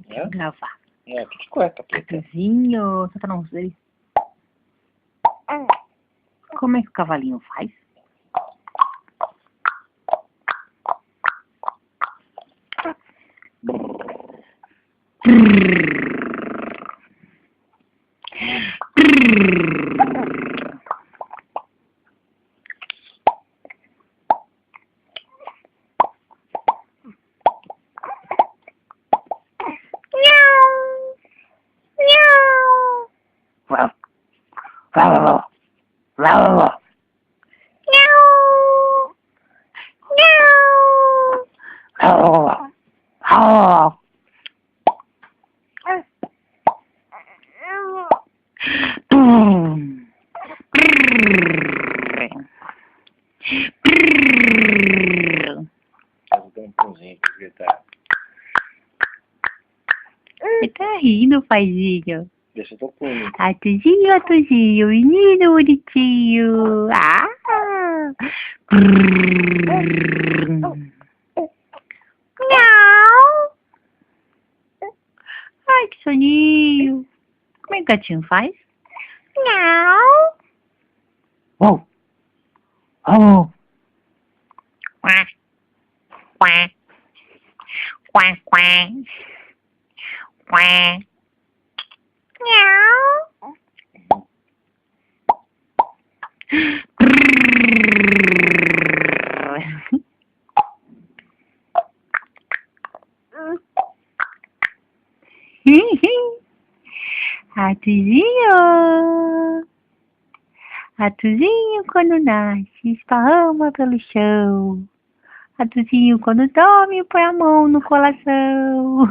Deixa eu gravar. É, que cueca, Preta? Cavalinho, você tá não sei. Como é que o cavalinho faz? Um pãozinho que gritar. Você tá rindo, paizinho? Deixa eu tô punho. Atuzinho, menino bonitinho. Ah! Miau! Ai, que soninho. Como é que o gatinho faz? Miau! Oh! Oh! Quá! Quá! Quá, quá! Quá! Miau! Ratozinho! Ratozinho quando nasce, esparrama pelo chão. Ratozinho quando dorme, põe a mão no coração.